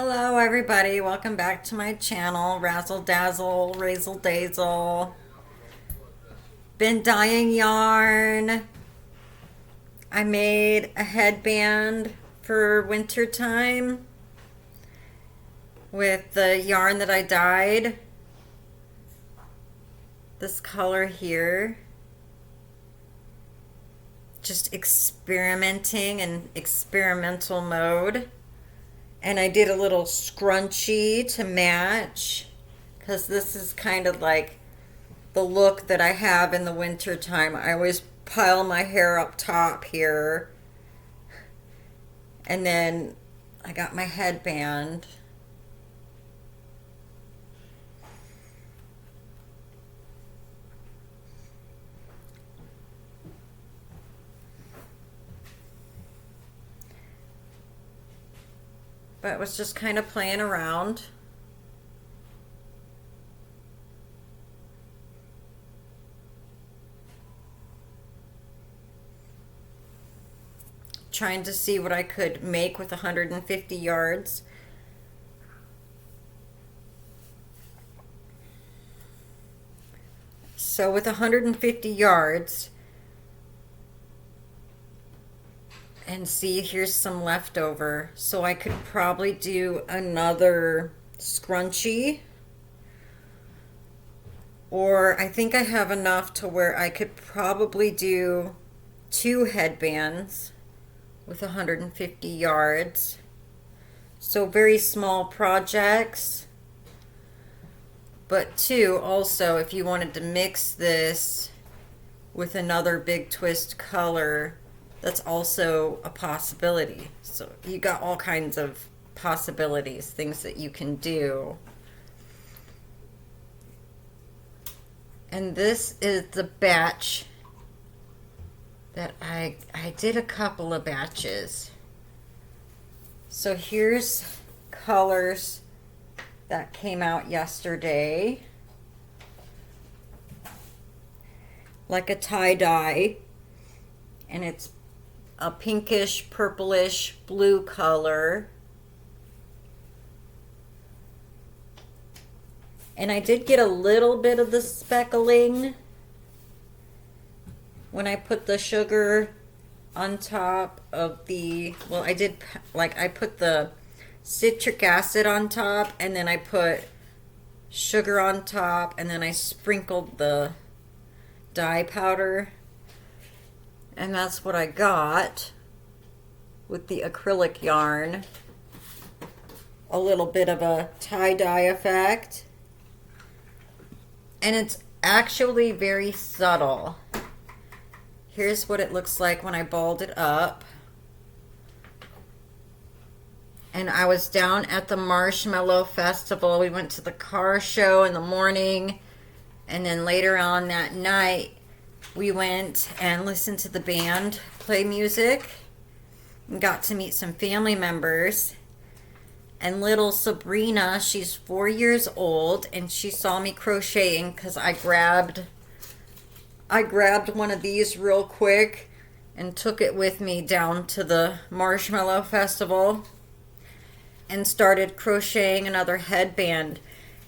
Hello everybody, welcome back to my channel, Razzle Dazzle, Razzle Dazzle. Been dyeing yarn. I made a headband for winter time with the yarn that I dyed. This color here. Just experimenting in experimental mode. And I did a little scrunchie to match because this is kind of like the look that I have in the winter time. I always pile my hair up top here. And then I got my headband. But was just kind of playing around. Trying to see what I could make with 150 yards. So with 150 yards, and see, here's some leftover. So I could probably do another scrunchie. Or I think I have enough to where I could probably do 2 headbands with 150 yards. So very small projects. But 2 also, if you wanted to mix this with another big twist color, that's also a possibility. So you got all kinds of possibilities, things that you can do. And this is the batch that I did a couple of batches. So here's colors that came out yesterday. Like a tie-dye. And it's a pinkish, purplish, blue color. And I did get a little bit of the speckling when I put the sugar on top of the, well, I did, like, I put the citric acid on top, and then I put sugar on top, and then I sprinkled the dye powder. And that's what I got with the acrylic yarn. A little bit of a tie-dye effect. And it's actually very subtle. Here's what it looks like when I balled it up. And I was down at the Marshmallow Festival. We went to the car show in the morning. And then later on that night, we went and listened to the band play music and got to meet some family members. And little Sabrina, she's 4 years old, and she saw me crocheting because I grabbed one of these real quick and took it with me down to the Marshmallow Festival and started crocheting another headband.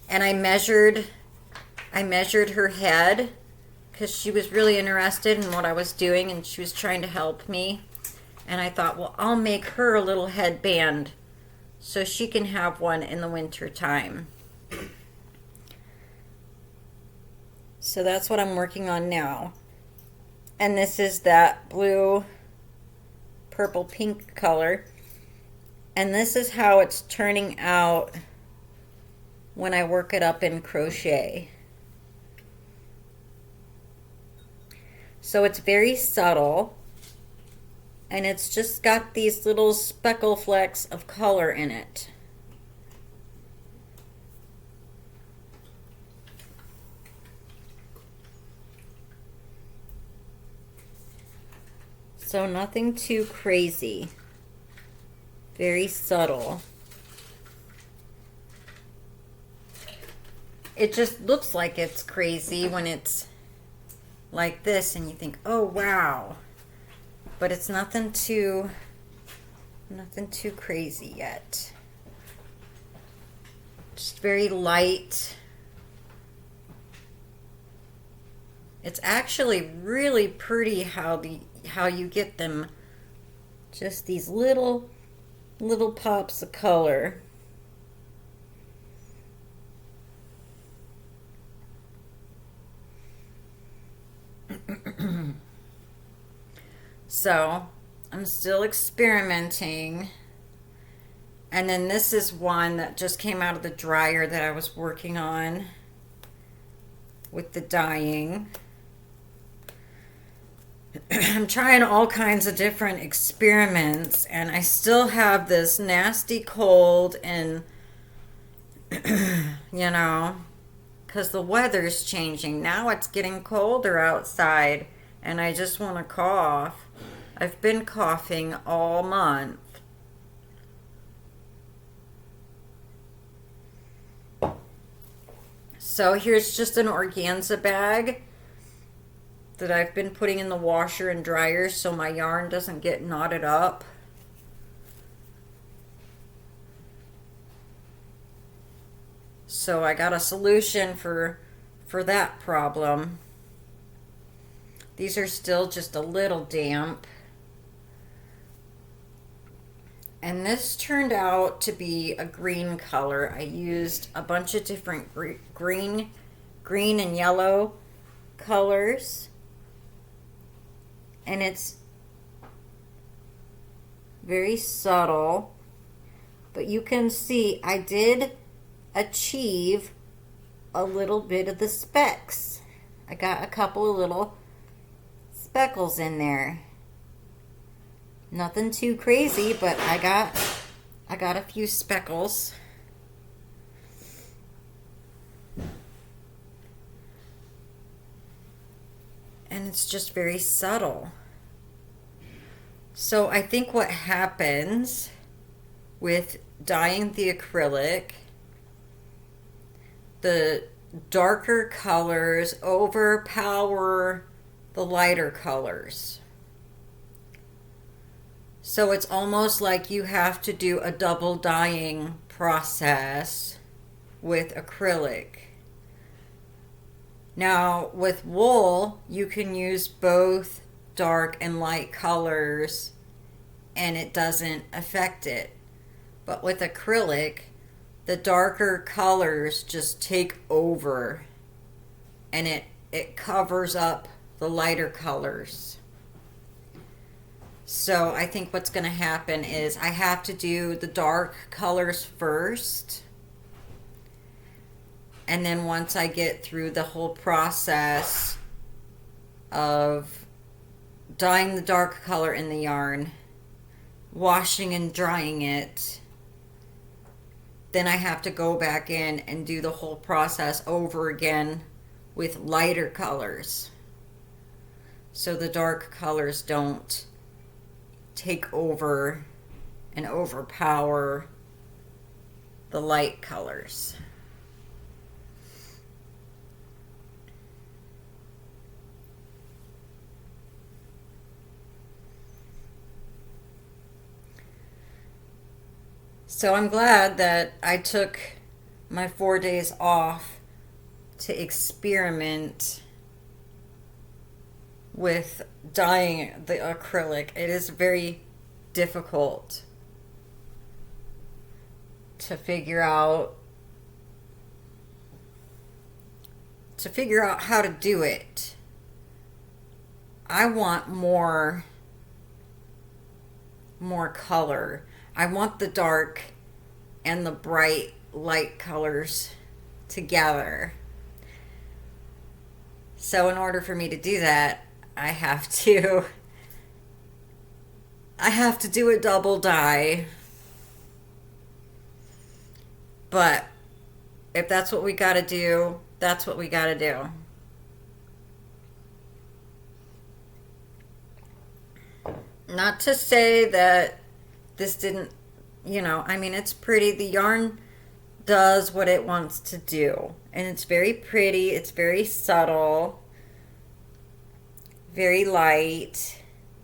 And I measured her head because she was really interested in what I was doing and she was trying to help me. And I thought, well, I'll make her a little headband so she can have one in the winter time. So that's what I'm working on now. And this is that blue, purple, pink color. And this is how it's turning out when I work it up in crochet. So it's very subtle, and it's just got these little speckle flecks of color in it. So nothing too crazy, very subtle. It just looks like it's crazy when it's like this and you think, oh wow, but it's nothing too crazy yet. Just very light. It's actually really pretty how you get them, just these little pops of color. So I'm still experimenting. And then this is one that just came out of the dryer that I was working on with the dyeing. I'm trying all kinds of different experiments, and I still have this nasty cold, and you know, because the weather's changing. Now it's getting colder outside, and I just want to cough. I've been coughing all month. So here's just an organza bag that I've been putting in the washer and dryer so my yarn doesn't get knotted up. So I got a solution for that problem. These are still just a little damp. And this turned out to be a green color. I used a bunch of different green and yellow colors. And it's very subtle. But you can see I did achieve a little bit of the specks. I got a couple of little speckles in there. Nothing too crazy, but I got a few speckles. And it's just very subtle. So I think what happens with dyeing the acrylic, the darker colors overpower the lighter colors. So it's almost like you have to do a double dyeing process with acrylic. Now with wool, you can use both dark and light colors and it doesn't affect it. But with acrylic, the darker colors just take over and it covers up the lighter colors. So I think what's going to happen is I have to do the dark colors first. And then once I get through the whole process of dyeing the dark color in the yarn, washing and drying it, then I have to go back in and do the whole process over again with lighter colors. So the dark colors don't take over and overpower the light colors. So I'm glad that I took my 4 days off to experiment with dyeing the acrylic. It is very difficult to figure out how to do it. I want more color. I want the dark and the bright light colors together. So in order for me to do that, I have to do a double dye. But if that's what we got to do, that's what we got to do. Not to say that this didn't, I mean, it's pretty. The yarn does what it wants to do. And it's very pretty. It's very subtle. Very light.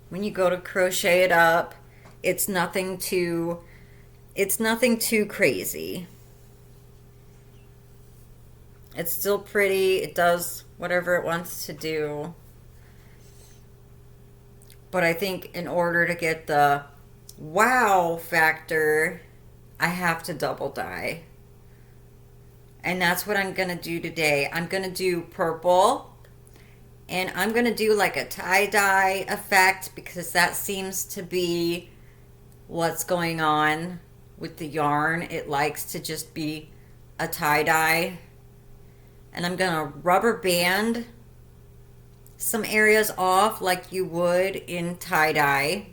When you go to crochet it up, it's nothing too crazy. It's still pretty. It does whatever it wants to do. But I think in order to get the wow factor, I have to double dye. And that's what I'm going to do today. I'm going to do purple. And I'm going to do like a tie-dye effect because that seems to be what's going on with the yarn. It likes to just be a tie-dye. And I'm going to rubber band some areas off like you would in tie-dye.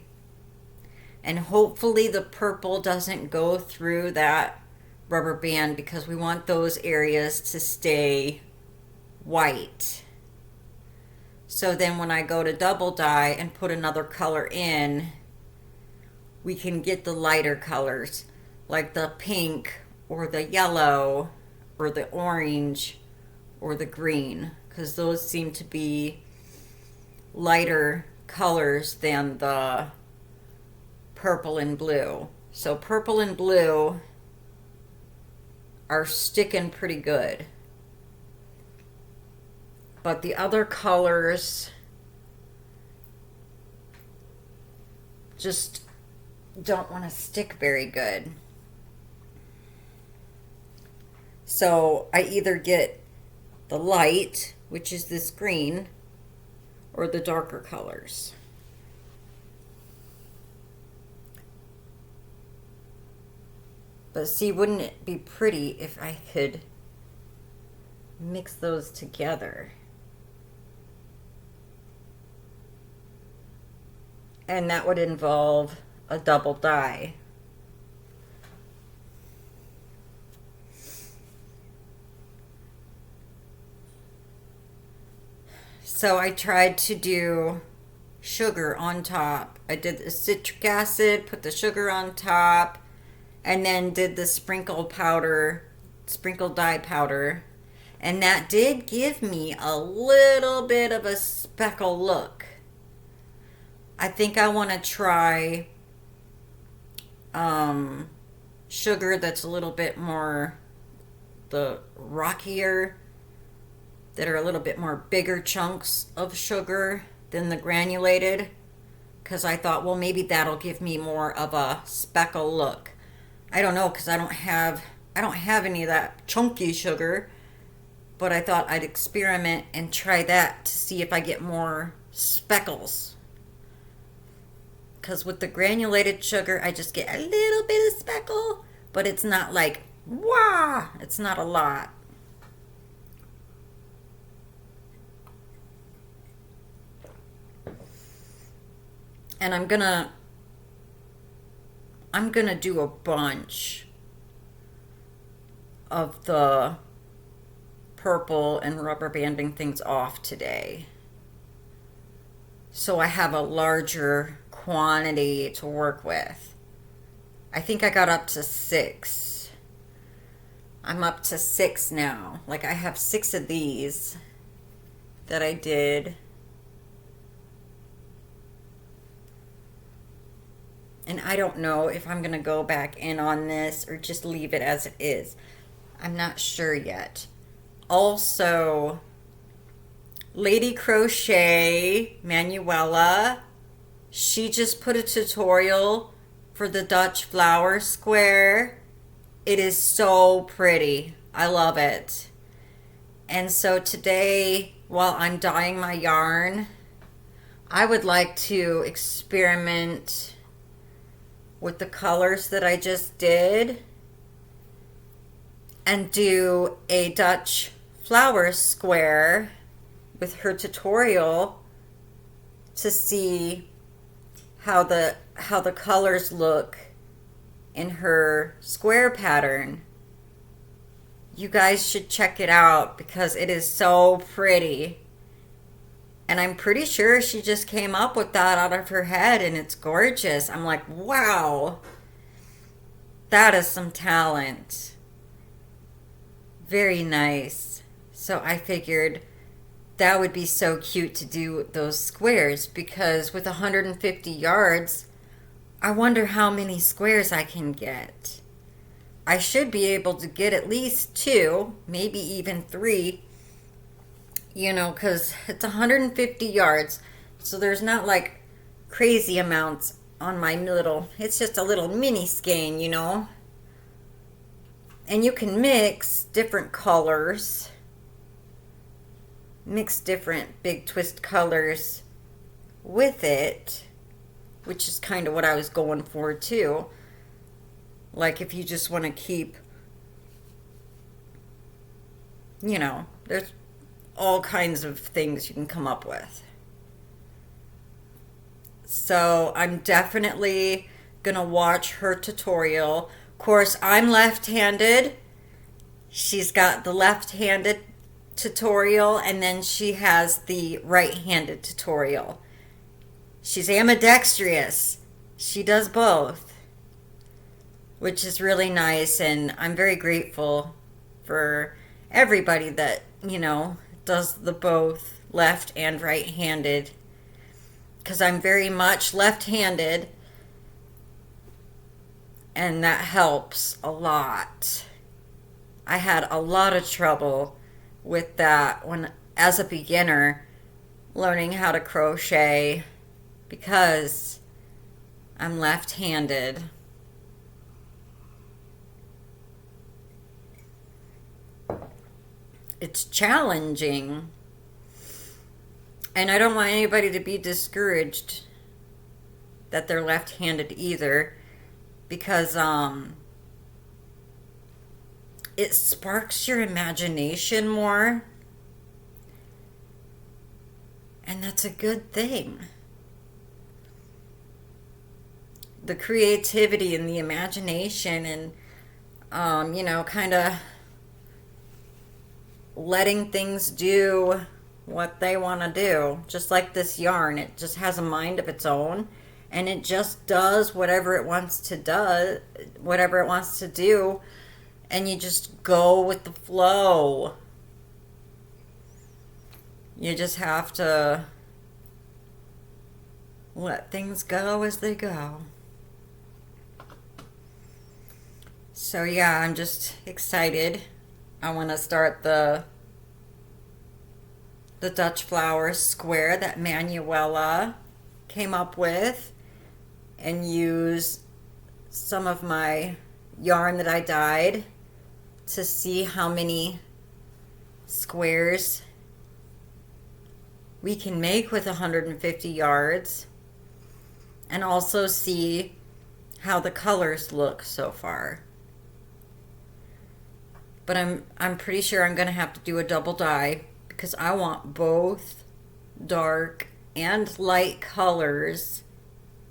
And hopefully the purple doesn't go through that rubber band because we want those areas to stay white. So then when I go to double dye and put another color in, we can get the lighter colors like the pink or the yellow or the orange or the green, because those seem to be lighter colors than the purple and blue. So purple and blue are sticking pretty good. But the other colors just don't want to stick very good. So I either get the light, which is this green, or the darker colors. But see, wouldn't it be pretty if I could mix those together? And that would involve a double dye. So I tried to do sugar on top. I did the citric acid, put the sugar on top, and then did the sprinkled dye powder. And that did give me a little bit of a speckle look. I think I want to try sugar that's a little bit more the rockier, that are a little bit more bigger chunks of sugar than the granulated, because I thought, well, maybe that'll give me more of a speckle look. I don't know, because I don't have any of that chunky sugar, but I thought I'd experiment and try that to see if I get more speckles. Because with the granulated sugar, I just get a little bit of speckle, but it's not like, wow, it's not a lot. And I'm gonna do a bunch of the purple and rubber banding things off today, so I have a larger quantity to work with. I think I got up to 6. I'm up to 6 now. Like, I have 6 of these that I did. And I don't know if I'm going to go back in on this or just leave it as it is. I'm not sure yet. Also, Lady Crochet, Manuela, she just put a tutorial for the Dutch flower square. It is so pretty. I love it. And so today, while I'm dyeing my yarn, I would like to experiment with the colors that I just did and do a Dutch flower square with her tutorial to see how the colors look in her square pattern. You guys should check it out because it is so pretty. And I'm pretty sure she just came up with that out of her head, and it's gorgeous. I'm like, wow, that is some talent. Very nice. So I figured that would be so cute to do those squares, because with 150 yards, I wonder how many squares I can get. I should be able to get at least two, maybe even three, because it's 150 yards. So there's not like crazy amounts on my little, it's just a little mini skein. And you can mix different colors, mix different big twist colors with it, which is kind of what I was going for too. Like if you just want to keep, there's all kinds of things you can come up with. So I'm definitely going to watch her tutorial. Of course, I'm left-handed. She's got the left-handed tutorial, and then she has the right-handed tutorial. She's ambidextrous. She does both, which is really nice, and I'm very grateful for everybody that, does the both left and right-handed, because I'm very much left-handed, and that helps a lot. I had a lot of trouble with that when, as a beginner, learning how to crochet because I'm left-handed. It's challenging, and I don't want anybody to be discouraged that they're left-handed either, because it sparks your imagination more, and that's a good thing. The creativity and the imagination, and kind of letting things do what they want to do. Just like this yarn, it just has a mind of its own, and it just does whatever it wants to do, and you just go with the flow. You just have to let things go as they go. So yeah, I'm just excited. I want to start the Dutch flower square that Manuela came up with, and use some of my yarn that I dyed to see how many squares we can make with 150 yards, and also see how the colors look so far. But I'm pretty sure I'm going to have to do a double dye, because I want both dark and light colors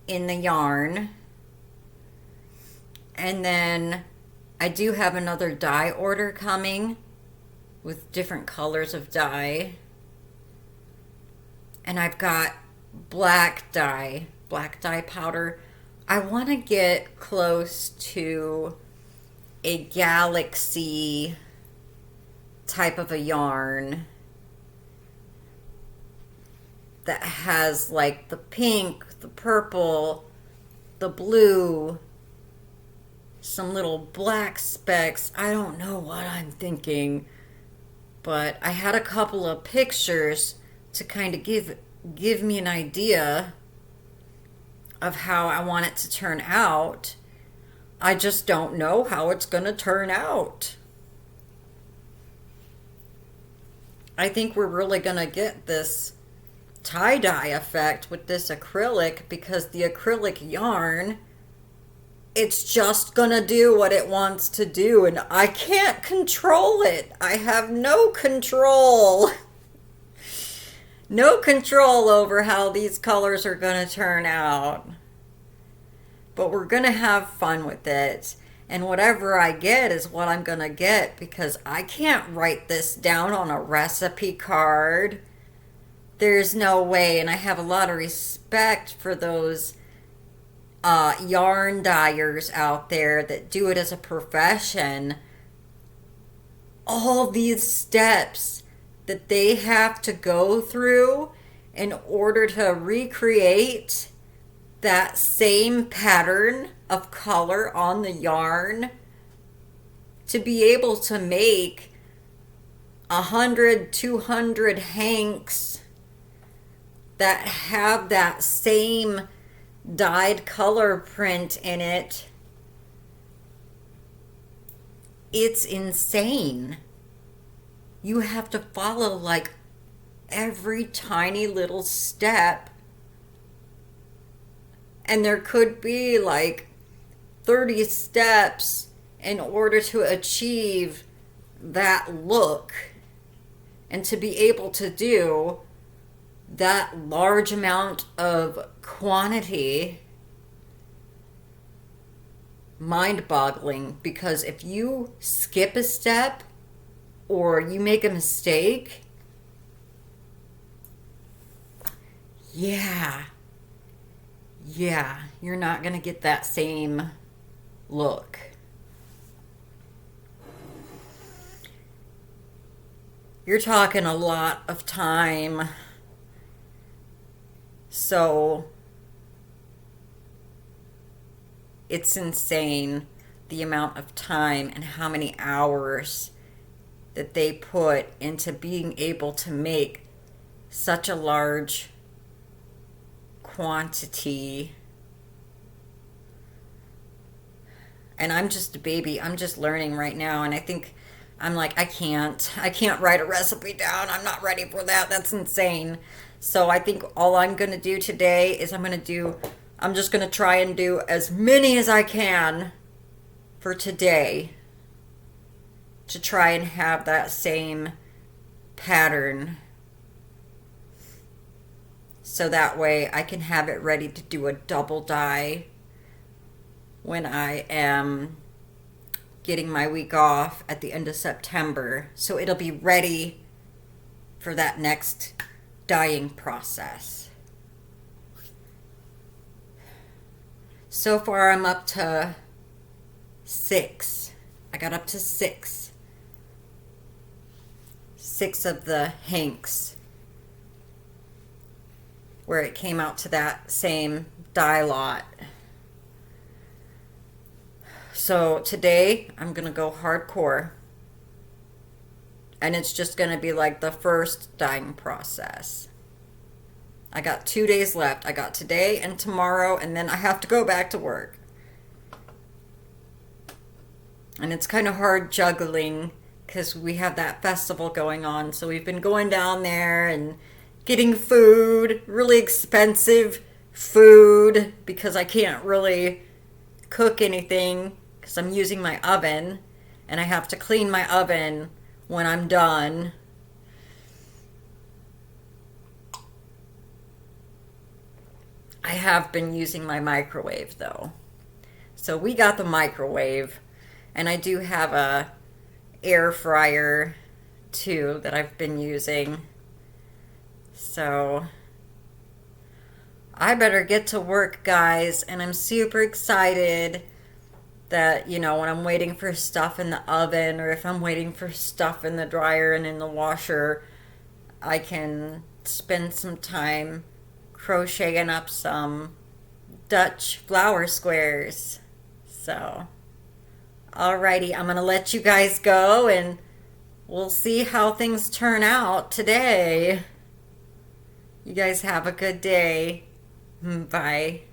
in the yarn. And then I do have another dye order coming with different colors of dye. And I've got black dye powder. I want to get close to a galaxy type of a yarn that has like the pink, the purple, the blue, some little black specks. I don't know what I'm thinking, but I had a couple of pictures to kind of give me an idea of how I want it to turn out. I just don't know how it's going to turn out. I think we're really going to get this tie-dye effect with this acrylic, because the acrylic yarn, it's just going to do what it wants to do, and I can't control it. I have no control. No control over how these colors are going to turn out. But we're going to have fun with it. And whatever I get is what I'm going to get, because I can't write this down on a recipe card. There's no way. And I have a lot of respect for those yarn dyers out there that do it as a profession. All these steps that they have to go through in order to recreate that same pattern of color on the yarn. to be able to make 100, 200 hanks that have that same dyed color print in it, it's insane. You have to follow like every tiny little step, and there could be like 30 steps in order to achieve that look and to be able to do that large amount of quantity. Mind-boggling, because if you skip a step or you make a mistake, yeah, you're not gonna get that same look. You're talking a lot of time. So it's insane the amount of time and how many hours that they put into being able to make such a large quantity. And I'm just a baby. I'm just learning right now, and I think I'm like, I can't write a recipe down. I'm not ready for that. That's insane. So I think all I'm going to do today is I'm just going to try and do as many as I can for today to try and have that same pattern. So that way I can have it ready to do a double dye when I am getting my week off at the end of September. So it'll be ready for that next dyeing process. So far I'm up to 6. I got up to 6. 6 of the hanks where it came out to that same dye lot. So today I'm going to go hardcore. And it's just going to be like the first dyeing process. I got 2 days left. I got today and tomorrow, and then I have to go back to work. And it's kind of hard juggling because we have that festival going on. So we've been going down there and getting food, really expensive food, because I can't really cook anything because I'm using my oven, and I have to clean my oven when I'm done. I have been using my microwave though. So we got the microwave, and I do have a air fryer too that I've been using. So I better get to work, guys, and I'm super excited that, when I'm waiting for stuff in the oven, or if I'm waiting for stuff in the dryer and in the washer, I can spend some time crocheting up some Dutch flower squares. So, alrighty, I'm gonna let you guys go, and we'll see how things turn out today. You guys have a good day. Bye.